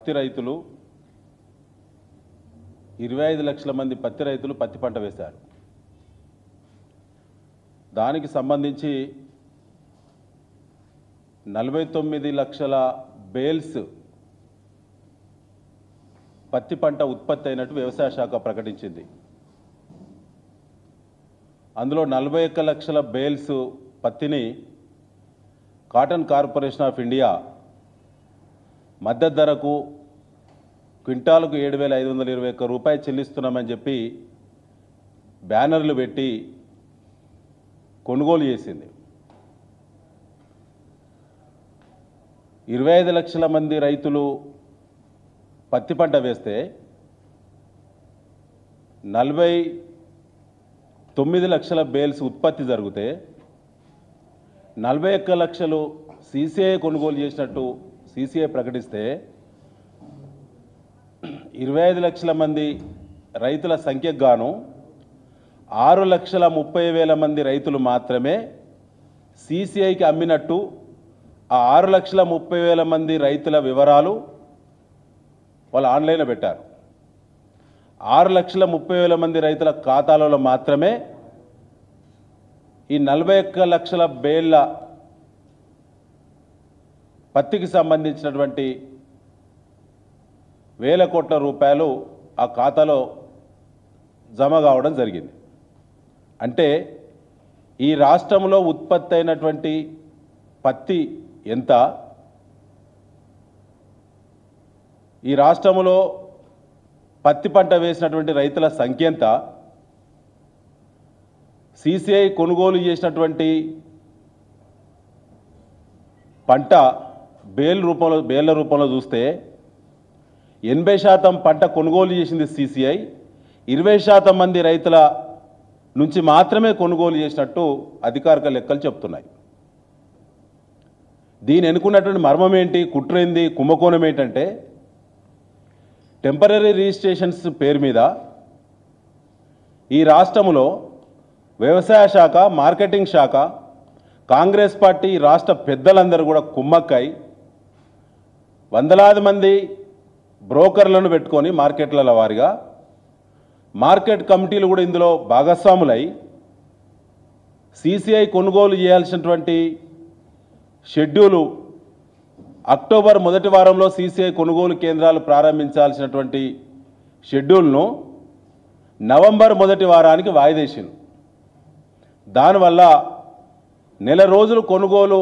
పత్తి రైతులు 25 లక్షల మంది పత్తి రైతులు పత్తి పంట వేశారు. దానికి సంబంధించి 49 లక్షల బేల్స్ పత్తి పంట ఉత్పత్తి అయినట్టు వ్యవసాయ శాఖ ప్రకటించింది. అందులో 41 లక్షల బేల్స్ పత్తిని కాటన్ కార్పొరేషన్ ఆఫ్ ఇండియా మద్దతు ధరకు క్వింటాలకు 7,521 రూపాయలు చెల్లిస్తున్నామని చెప్పి బ్యానర్లు పెట్టి కొనుగోలు చేసింది. 25 లక్షల మంది రైతులు పత్తి పంట వేస్తే 49 లక్షల బేల్స్ ఉత్పత్తి జరిగితే 41 లక్షలు సీసీఐ కొనుగోలు చేసినట్టు సీసీఐ ప్రకటిస్తే 25 లక్షల మంది రైతుల సంఖ్యకు గాను 6,30,000 మంది రైతులు మాత్రమే సీసీఐకి అమ్మినట్టు ఆ 6,30,000 మంది రైతుల వివరాలు వాళ్ళు ఆన్లైన్లో పెట్టారు. 6,30,000 మంది రైతుల ఖాతాలలో మాత్రమే ఈ 41 లక్షల బేళ్ల పత్తికి సంబంధించినటువంటి వేల కోట్ల రూపాయలు ఆ ఖాతాలో జమ కావడం జరిగింది. అంటే ఈ రాష్ట్రంలో ఉత్పత్తి అయినటువంటి పత్తి ఎంత, ఈ రాష్ట్రంలో పత్తి పంట వేసినటువంటి రైతుల సంఖ్య ఎంత, సీసీఐ కొనుగోలు చేసినటువంటి పంట బేళ్ల రూపంలో చూస్తే 80% పంట కొనుగోలు చేసింది సీసీఐ, 20% మంది రైతుల నుంచి మాత్రమే కొనుగోలు చేసినట్టు అధికారిక లెక్కలు చెప్తున్నాయి. దీని ఎన్నుకున్నటువంటి మర్మం ఏంటి, కుట్రేంది, కుంభకోణం ఏంటంటే టెంపరరీ రిజిస్ట్రేషన్స్ పేరు మీద ఈ రాష్ట్రంలో వ్యవసాయ శాఖ, మార్కెటింగ్ శాఖ, కాంగ్రెస్ పార్టీ రాష్ట్ర పెద్దలందరూ కూడా కుమ్మక్కై వందలాది మంది బ్రోకర్లను పెట్టుకొని మార్కెట్ల వారిగా మార్కెట్ కమిటీలు కూడా ఇందులో భాగస్వాములై సీసీఐ కొనుగోలు చేయాల్సినటువంటి షెడ్యూలు అక్టోబర్ మొదటి వారంలో సీసీఐ కొనుగోలు కేంద్రాలు ప్రారంభించాల్సినటువంటి షెడ్యూల్ను నవంబర్ మొదటి వారానికి వాయిదేసింది. దానివల్ల నెల రోజులు కొనుగోలు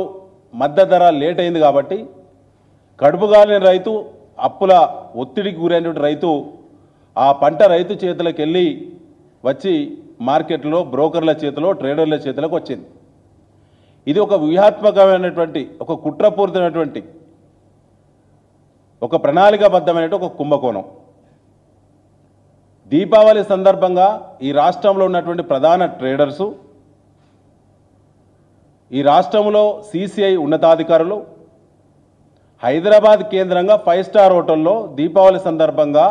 మద్దతు ధర లేట్ అయింది కాబట్టి కడుపుగాలిన రైతు, అప్పుల ఒత్తిడికి గురైనటువంటి రైతు ఆ పంట రైతు చేతులకు వెళ్ళి వచ్చి మార్కెట్లో బ్రోకర్ల చేతిలో, ట్రేడర్ల చేతులకు వచ్చింది. ఇది ఒక వ్యూహాత్మకమైనటువంటి, ఒక కుట్రపూరితమైనటువంటి, ఒక ప్రణాళికాబద్ధమైన ఒక కుంభకోణం. దీపావళి సందర్భంగా ఈ రాష్ట్రంలో ఉన్నటువంటి ప్రధాన ట్రేడర్సు, ఈ రాష్ట్రంలో సీసీఐ ఉన్నతాధికారులు హైదరాబాద్ కేంద్రంగా 5 స్టార్ హోటల్లో దీపావళి సందర్భంగా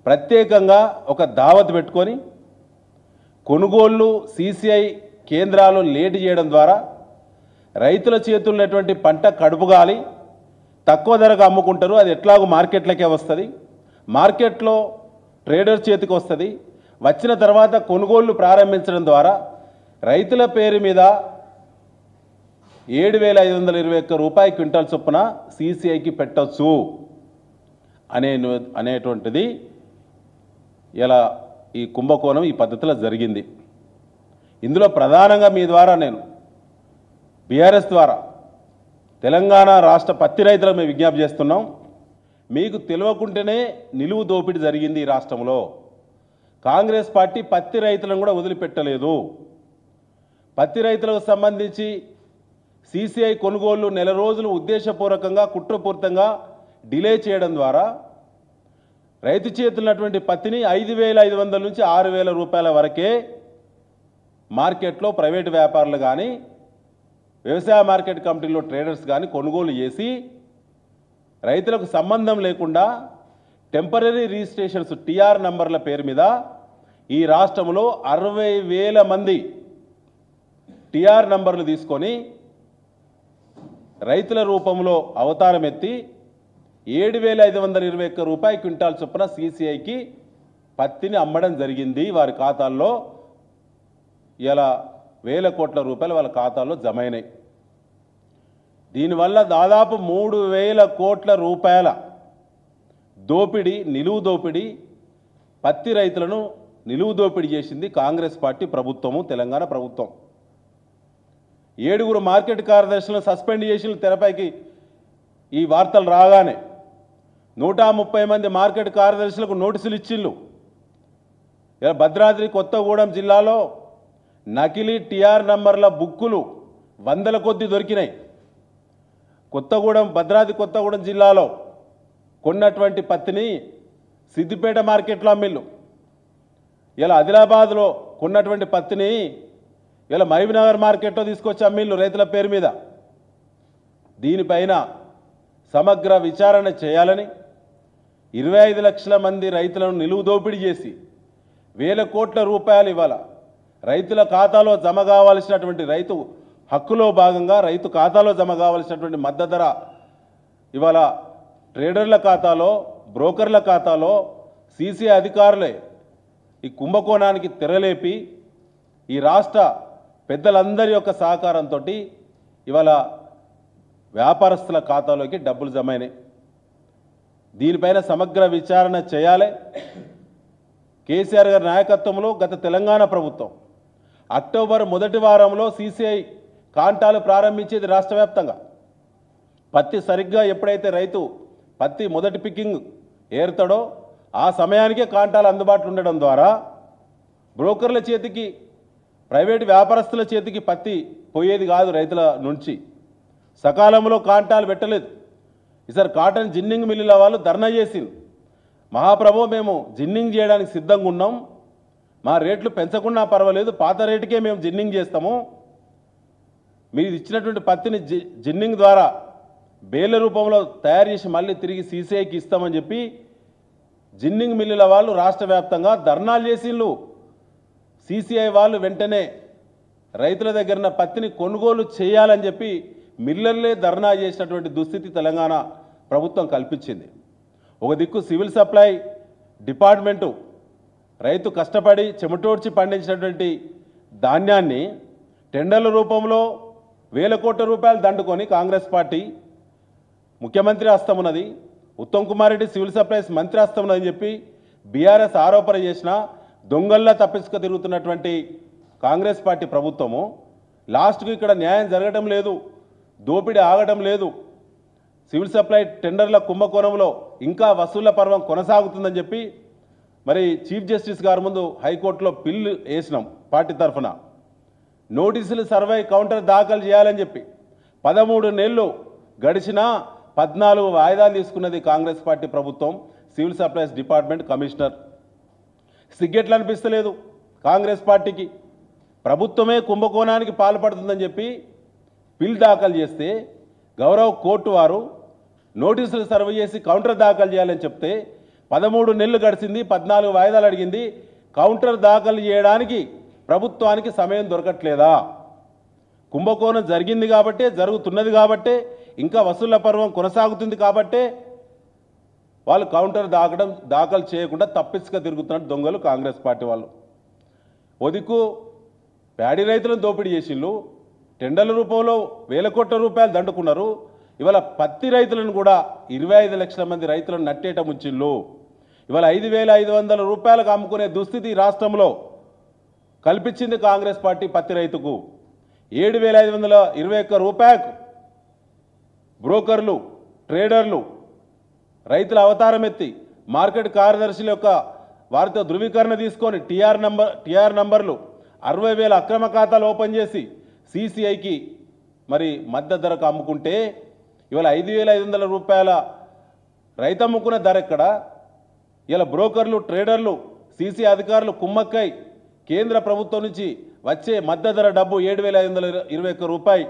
ప్రత్యేకంగా ఒక దావత్ పెట్టుకొని కొనుగోళ్లు సీసీఐ కేంద్రాలు లేట్ చేయడం ద్వారా రైతుల చేతుల్లో ఉన్నటువంటి పంట కడుపుగాలి తక్కువ ధరకు అమ్ముకుంటారు. అది ఎట్లాగో మార్కెట్లకే వస్తుంది, మార్కెట్లో ట్రేడర్ చేతికి వస్తుంది. వచ్చిన తర్వాత కొనుగోళ్లు ప్రారంభించడం ద్వారా రైతుల పేరు మీద 7,521 రూపాయల క్వింటాల్ చొప్పున సీసీఐకి పెట్టచ్చు అనేటువంటిది ఇలా ఈ కుంభకోణం ఈ పద్ధతిలో జరిగింది. ఇందులో ప్రధానంగా మీ ద్వారా నేను బీఆర్ఎస్ ద్వారా తెలంగాణ రాష్ట్ర పత్తి రైతులకు మేము విజ్ఞప్తి చేస్తున్నాం. మీకు తెలియకుంటేనే నిలువు దోపిడీ జరిగింది ఈ రాష్ట్రంలో. కాంగ్రెస్ పార్టీ పత్తి రైతులను కూడా వదిలిపెట్టలేదు. పత్తి రైతులకు సంబంధించి సీసీఐ కొనుగోళ్లు నెల రోజులు ఉద్దేశపూర్వకంగా, కుట్రపూరితంగా డిలే చేయడం ద్వారా రైతు చేతున్నటువంటి పత్తిని 5,500 నుంచి 6,000 రూపాయల వరకే మార్కెట్లో ప్రైవేటు వ్యాపారులు కానీ, వ్యవసాయ మార్కెట్ కమిటీలో ట్రేడర్స్ కానీ కొనుగోలు చేసి రైతులకు సంబంధం లేకుండా టెంపరరీ రిజిస్ట్రేషన్స్ టీఆర్ నంబర్ల పేరు మీద ఈ రాష్ట్రంలో 60,000 మంది టీఆర్ నంబర్లు తీసుకొని రైతుల రూపంలో అవతారం ఎత్తి 7,521 రూపాయలు క్వింటాల్ చొప్పున సీసీఐకి పత్తిని అమ్మడం జరిగింది. వారి ఖాతాల్లో ఇలా వేల కోట్ల రూపాయలు వాళ్ళ ఖాతాల్లో జమ అయినాయి. దీనివల్ల దాదాపు 3,000 కోట్ల రూపాయల దోపిడీ, నిలువు దోపిడీ, పత్తి రైతులను నిలువు దోపిడీ చేసింది కాంగ్రెస్ పార్టీ ప్రభుత్వము, తెలంగాణ ప్రభుత్వం. 7 మార్కెట్ కార్యదర్శులను సస్పెండ్ చేసిన తెరపైకి ఈ వార్తలు రాగానే 130 మంది మార్కెట్ కార్యదర్శులకు నోటీసులు ఇచ్చిళ్ళు. ఇలా భద్రాద్రి కొత్తగూడెం జిల్లాలో నకిలీ టీఆర్ నంబర్ల బుక్కులు వందల కొద్దీ దొరికినాయి. భద్రాద్రి కొత్తగూడెం జిల్లాలో కొన్నటువంటి పత్తిని సిద్దిపేట మార్కెట్లో అమ్మిళ్ళు. ఇలా ఆదిలాబాద్లో కొన్నటువంటి పత్తిని ఇలా మహబూబ్నగర్ మార్కెట్లో తీసుకొచ్చి అమ్మిళ్ళు రైతుల పేరు మీద. దీనిపైన సమగ్ర విచారణ చేయాలని 25 లక్షల మంది రైతులను నిలువు దోపిడీ చేసి వేల కోట్ల రూపాయలు ఇవాళ రైతుల ఖాతాలో జమ కావాల్సినటువంటి రైతు హక్కులో భాగంగా రైతు ఖాతాలో జమ కావాల్సినటువంటి మద్దతు ధర ఇవాళ ట్రేడర్ల ఖాతాలో, బ్రోకర్ల ఖాతాలో సీసీ అధికారులే ఈ కుంభకోణానికి తెరలేపి ఈ రాష్ట్ర పెద్దలందరి యొక్క సహకారంతో ఇవాళ వ్యాపారస్తుల ఖాతాలోకి డబ్బులు జమ అయినాయి. దీనిపైన సమగ్ర విచారణ చేయాలి. కేసీఆర్ గారి నాయకత్వంలో గత తెలంగాణ ప్రభుత్వం అక్టోబర్ మొదటి వారంలో సీసీఐ కాంటాలు ప్రారంభించేది రాష్ట్ర వ్యాప్తంగా. పత్తి సరిగ్గా ఎప్పుడైతే రైతు పత్తి మొదటి పికింగ్ ఏరుతాడో ఆ సమయానికే కాంటాలు అందుబాటులో ఉండడం ద్వారా బ్రోకర్ల చేతికి, ప్రైవేటు వ్యాపారస్తుల చేతికి పత్తి పోయేది కాదు. రైతుల నుంచి సకాలంలో కాంటాలు పెట్టలేదు. ఈసారి కాటన్ జిన్నింగ్ మిల్లుల వాళ్ళు ధర్నా చేసింది. మహాప్రభు, మేము జిన్నింగ్ చేయడానికి సిద్ధంగా ఉన్నాం, మా రేట్లు పెంచకుండా పర్వాలేదు, పాత రేటుకే మేము జిన్నింగ్ చేస్తాము, మీరు ఇచ్చినటువంటి పత్తిని జిన్నింగ్ ద్వారా బేల రూపంలో తయారు చేసి మళ్ళీ తిరిగి సీసీఐకి ఇస్తామని చెప్పి జిన్నింగ్ మిల్లుల వాళ్ళు రాష్ట్ర వ్యాప్తంగా ధర్నాలు చేసిళ్ళు. సీసీఐ వాళ్ళు వెంటనే రైతుల దగ్గర పత్తిని కొనుగోలు చేయాలని చెప్పి మిల్లర్లే ధర్నా చేసినటువంటి దుస్థితి తెలంగాణ ప్రభుత్వం కల్పించింది. ఒక దిక్కు సివిల్ సప్లై డిపార్ట్మెంటు రైతు కష్టపడి చెమటోడ్చి పండించినటువంటి ధాన్యాన్ని టెండర్ల రూపంలో వేల కోట్ల రూపాయలు దండుకొని కాంగ్రెస్ పార్టీ ముఖ్యమంత్రి హస్తం ఉన్నది, ఉత్తమ్ కుమార్ రెడ్డి సివిల్ సప్లైస్ మంత్రి హస్తం ఉన్నదని చెప్పి బీఆర్ఎస్ ఆరోపణ చేసిన దొంగల్లా తప్పించుకు తిరుగుతున్నటువంటి కాంగ్రెస్ పార్టీ ప్రభుత్వము లాస్ట్కు ఇక్కడ న్యాయం జరగడం లేదు, దోపిడీ ఆగడం లేదు, సివిల్ సప్లై టెండర్ల కుంభకోణంలో ఇంకా వసూళ్ల పర్వం కొనసాగుతుందని చెప్పి మరి చీఫ్ జస్టిస్ గారి ముందు హైకోర్టులో పిల్లు వేసినాం పార్టీ తరఫున. నోటీసులు సర్వే కౌంటర్ దాఖలు చేయాలని చెప్పి 13 నెలలు గడిచినా 14 వాయిదాలు తీసుకున్నది కాంగ్రెస్ పార్టీ ప్రభుత్వం, సివిల్ సప్లైస్ డిపార్ట్మెంట్ కమిషనర్. సిగ్గెట్లు అనిపిస్తలేదు కాంగ్రెస్ పార్టీకి. ప్రభుత్వమే కుంభకోణానికి పాల్పడుతుందని చెప్పి పిల్ దాఖలు చేస్తే గౌరవ కోర్టు వారు నోటీసులు సర్వ్ చేసి కౌంటర్ దాఖలు చేయాలని చెప్తే 13 నెలలు గడిచింది, 14 వాయిదాలు అడిగింది. కౌంటర్ దాఖలు చేయడానికి ప్రభుత్వానికి సమయం దొరకట్లేదా? కుంభకోణం జరిగింది కాబట్టే, జరుగుతున్నది కాబట్టే, ఇంకా వసూళ్ల పర్వం కొనసాగుతుంది కాబట్టే వాళ్ళు కౌంటర్ దాఖలు చేయకుండా తప్పించుక తిరుగుతున్నట్టు దొంగలు కాంగ్రెస్ పార్టీ వాళ్ళు. ఒదికు ప్యాడీ రైతులను దోపిడీ చేసిళ్ళు, టెండర్ల రూపంలో వేల కోట్ల రూపాయలు దండుకున్నారు. ఇవాళ పత్తి రైతులను కూడా 25 లక్షల మంది రైతులను నట్టేట ముంచిళ్ళు. ఇవాళ 5,500 రూపాయలకు అమ్ముకునే దుస్థితి రాష్ట్రంలో కల్పించింది కాంగ్రెస్ పార్టీ. పత్తి రైతుకు 7,521 రూపాయలకు బ్రోకర్లు, ట్రేడర్లు రైతుల అవతారం ఎత్తి మార్కెట్ కార్యదర్శుల యొక్క వారితో ధృవీకరణ తీసుకొని టీఆర్ నంబర్లు 60,000 అక్రమ ఖాతాలు ఓపెన్ చేసి సీసీఐకి మరి మద్దతు ధరకు అమ్ముకుంటే ఇవాళ 5,500 రూపాయల రైతు అమ్ముకున్న ధర ఎక్కడ? ఇలా బ్రోకర్లు, ట్రేడర్లు, సీసీ అధికారులు కుమ్మక్కై కేంద్ర ప్రభుత్వం నుంచి వచ్చే మద్దతు ధర డబ్బు 7,521 రూపాయలు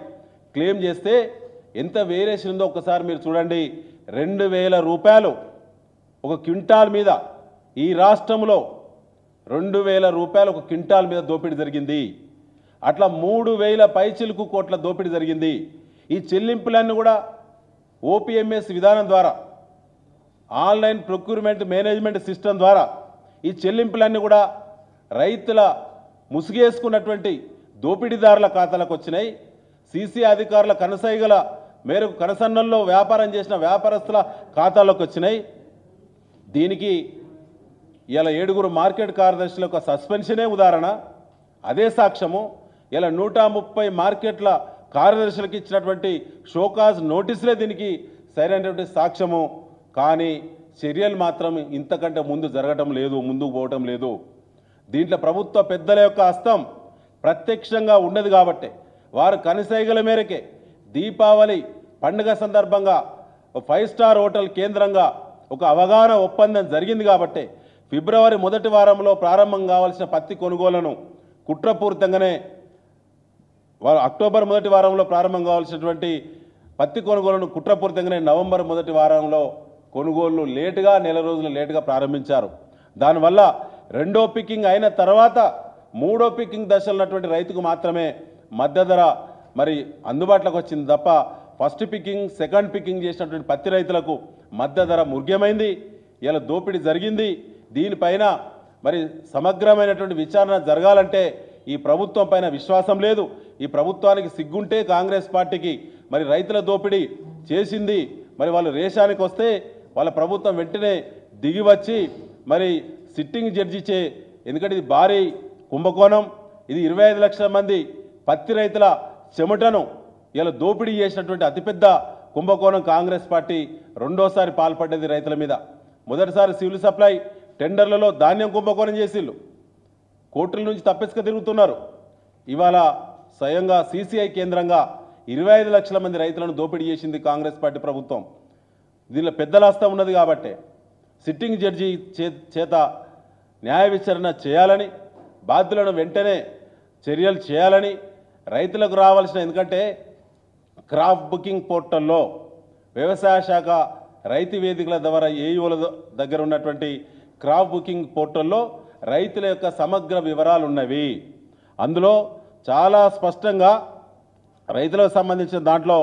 క్లెయిమ్ చేస్తే ఎంత వేరియేషన్ ఉందో ఒకసారి మీరు చూడండి. 2,000 రూపాయలు ఒక క్వింటాల్ మీద ఈ రాష్ట్రంలో 2,000 రూపాయలు ఒక క్వింటాల్ మీద దోపిడీ జరిగింది. అట్లా 3,000 పైచిలుకు కోట్ల దోపిడీ జరిగింది. ఈ చెల్లింపులన్నీ కూడా ఓపీఎంఎస్ విధానం ద్వారా ఆన్లైన్ ప్రొక్యూర్మెంట్ మేనేజ్మెంట్ సిస్టమ్ ద్వారా ఈ చెల్లింపులన్నీ కూడా రైతుల ముసుగేసుకున్నటువంటి దోపిడీదారుల ఖాతాలకు వచ్చినాయి. సీసీ అధికారుల కనసైగల మేరకు కనసన్నల్లో వ్యాపారం చేసిన వ్యాపారస్తుల ఖాతాలోకి వచ్చినాయి. దీనికి ఇలా 7 మార్కెట్ కార్యదర్శులకు సస్పెన్షనే ఉదాహరణ. అదే సాక్ష్యము ఇలా 130 మార్కెట్ల కార్యదర్శులకు ఇచ్చినటువంటి షోకాజ్ నోటీసులే దీనికి సరైనటువంటి సాక్ష్యము. కానీ చర్యలు మాత్రం ఇంతకంటే ముందు జరగటం లేదు, ముందుకు పోవటం లేదు. దీంట్లో ప్రభుత్వ పెద్దల యొక్క హస్తం ప్రత్యక్షంగా ఉన్నది కాబట్టి వారు కనసైగల మేరకే దీపావళి పండుగ సందర్భంగా 5 స్టార్ హోటల్ కేంద్రంగా ఒక అవగాహన ఒప్పందం జరిగింది కాబట్టి ఫిబ్రవరి మొదటి వారంలో ప్రారంభం కావాల్సిన పత్తి కొనుగోలును కుట్రపూరితంగానే వారు అక్టోబర్ మొదటి వారంలో ప్రారంభం కావాల్సినటువంటి పత్తి కొనుగోలును కుట్రపూరితంగానే నవంబర్ మొదటి వారంలో కొనుగోళ్లు లేటుగా నెల రోజులు లేటుగా ప్రారంభించారు. దానివల్ల రెండో పికింగ్ అయిన తర్వాత మూడో పికింగ్ దశలో ఉన్నటువంటి రైతుకు మాత్రమే మద్దతు ధర మరి అందుబాటులోకి వచ్చింది తప్ప ఫస్ట్ పికింగ్ సెకండ్ పికింగ్ చేసినటువంటి పత్తి రైతులకు మద్దతు ధర ముఖ్యమైంది. ఇలా దోపిడీ జరిగింది. దీనిపైన మరి సమగ్రమైనటువంటి విచారణ జరగాలంటే ఈ ప్రభుత్వం పైన విశ్వాసం లేదు. ఈ ప్రభుత్వానికి సిగ్గుంటే కాంగ్రెస్ పార్టీకి మరి రైతుల దోపిడీ చేసింది మరి వాళ్ళు రేషానికి వస్తే వాళ్ళ ప్రభుత్వం వెంటనే దిగి వచ్చి మరి సిట్టింగ్ జడ్జిచే, ఎందుకంటే ఇది భారీ కుంభకోణం, ఇది 25 లక్షల మంది పత్తి రైతుల చెమటను ఇలా దోపిడీ చేసినటువంటి అతిపెద్ద కుంభకోణం కాంగ్రెస్ పార్టీ రెండోసారి పాల్పడ్డది రైతుల మీద. మొదటిసారి సివిల్ సప్లై టెండర్లలో ధాన్యం కుంభకోణం చేసిళ్ళు, కోర్టుల నుంచి తప్పించుక తిరుగుతున్నారు. ఇవాళ స్వయంగా సీసీఐ కేంద్రంగా 25 లక్షల మంది రైతులను దోపిడీ చేసింది కాంగ్రెస్ పార్టీ ప్రభుత్వం. దీనిలో పెద్దల హస్తం ఉన్నది కాబట్టి సిట్టింగ్ జడ్జి చేత న్యాయ విచారణ చేయాలని, బాధ్యులను వెంటనే చర్యలు చేయాలని, రైతులకు రావాల్సిన, ఎందుకంటే క్రాప్ బుకింగ్ పోర్టల్లో వ్యవసాయ శాఖ రైతు వేదికల ద్వారా ఏఈఓల దగ్గర ఉన్నటువంటి క్రాప్ బుకింగ్ పోర్టల్లో రైతుల యొక్క సమగ్ర వివరాలు ఉన్నవి. అందులో చాలా స్పష్టంగా రైతులకు సంబంధించిన దాంట్లో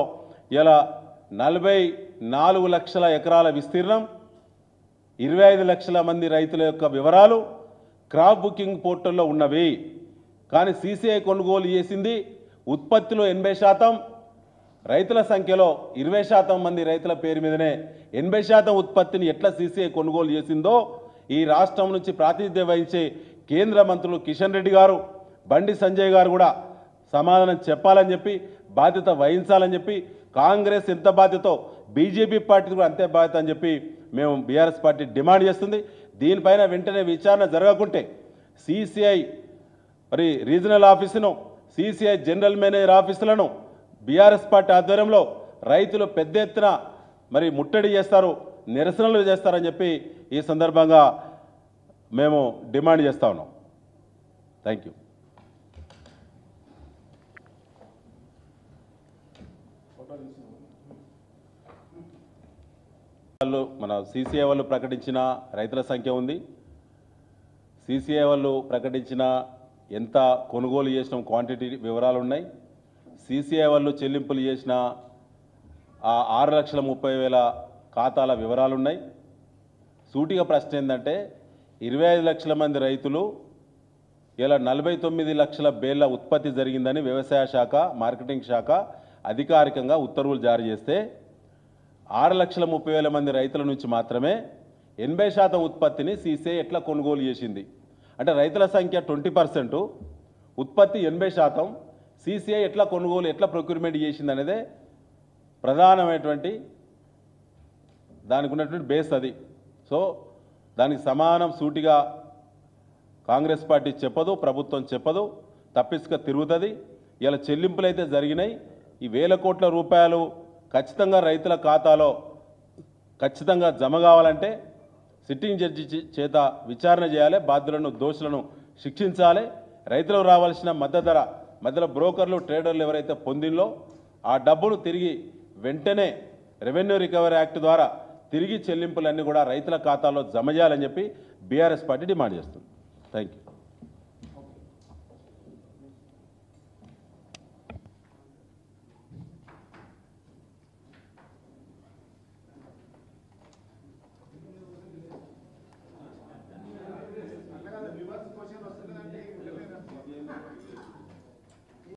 ఇలా 44 లక్షల ఎకరాల విస్తీర్ణం, 25 లక్షల మంది రైతుల యొక్క వివరాలు క్రాప్ బుకింగ్ పోర్టల్లో ఉన్నవి. కానీ సీసీఐ కొనుగోలు చేసింది ఉత్పత్తిలో 80%, రైతుల సంఖ్యలో 20% మంది రైతుల పేరు మీదనే 80% ఉత్పత్తిని ఎట్లా సీసీఐ కొనుగోలు చేసిందో ఈ రాష్ట్రం నుంచి ప్రాతినిధ్యం వహించే కేంద్ర మంత్రులు కిషన్ రెడ్డి గారు, బండి సంజయ్ గారు కూడా సమాధానం చెప్పాలని చెప్పి, బాధ్యత వహించాలని చెప్పి, కాంగ్రెస్ ఎంత బాధ్యతో బీజేపీ పార్టీ కూడా అంతే బాధ్యత అని చెప్పి మేము బీఆర్ఎస్ పార్టీ డిమాండ్ చేస్తుంది. దీనిపైన వెంటనే విచారణ జరగకుంటే సీసీఐ మరి రీజనల్ ఆఫీసును, సీసీఐ జనరల్ మేనేజర్ ఆఫీసులను బీఆర్ఎస్ పార్టీ ఆధ్వర్యంలో రైతులు పెద్ద ఎత్తున మరి ముట్టడి చేస్తారు, నిరసనలు చేస్తారని చెప్పి ఈ సందర్భంగా మేము డిమాండ్ చేస్తా ఉన్నాం. Thank you. మన సీసీఐ వాళ్ళు ప్రకటించిన రైతుల సంఖ్య ఉంది. సీసీఐ వాళ్ళు ప్రకటించిన ఎంత కొనుగోలు చేసిన క్వాంటిటీ వివరాలు ఉన్నాయి. సీసీఐ వాళ్ళు చెల్లింపులు చేసిన ఆ 6,30,000 ఖాతాల వివరాలు ఉన్నాయి. సూటిగా ప్రశ్న ఏంటంటే 25 లక్షల మంది రైతులు ఇలా 49 లక్షల బేళ్ల ఉత్పత్తి జరిగిందని వ్యవసాయ శాఖ, మార్కెటింగ్ శాఖ అధికారికంగా ఉత్తర్వులు జారీ చేస్తే 6,30,000 మంది రైతుల నుంచి మాత్రమే 80% ఉత్పత్తిని సీసీఐ ఎట్లా కొనుగోలు చేసింది అంటే రైతుల సంఖ్య 20%, ఉత్పత్తి 80%, సీసీఐ ఎట్లా కొనుగోలు ఎట్లా ప్రొక్యూర్మెంట్ చేసింది అనేదే ప్రధానమైనటువంటి దానికి ఉన్నటువంటి బేస్ అది. సో దానికి సమానం సూటిగా కాంగ్రెస్ పార్టీ చెప్పదు, ప్రభుత్వం చెప్పదు, తప్పించుక తిరుగుతుంది. ఇలా చెల్లింపులు అయితే జరిగినాయి. ఈ వేల కోట్ల రూపాయలు ఖచ్చితంగా రైతుల ఖాతాలో ఖచ్చితంగా జమ కావాలంటే సిట్టింగ్ జడ్జి చేత విచారణ చేయాలి, బాధ్యులను దోషులను శిక్షించాలి. రైతులకు రావాల్సిన మద్దతు ధర మధ్యలో బ్రోకర్లు, ట్రేడర్లు ఎవరైతే పొందిందో ఆ డబ్బును తిరిగి వెంటనే రెవెన్యూ రికవరీ యాక్ట్ ద్వారా తిరిగి చెల్లింపులన్నీ కూడా రైతుల ఖాతాలో జమ చేయాలని చెప్పి బీఆర్ఎస్ పార్టీ డిమాండ్ చేస్తుంది. Thank you.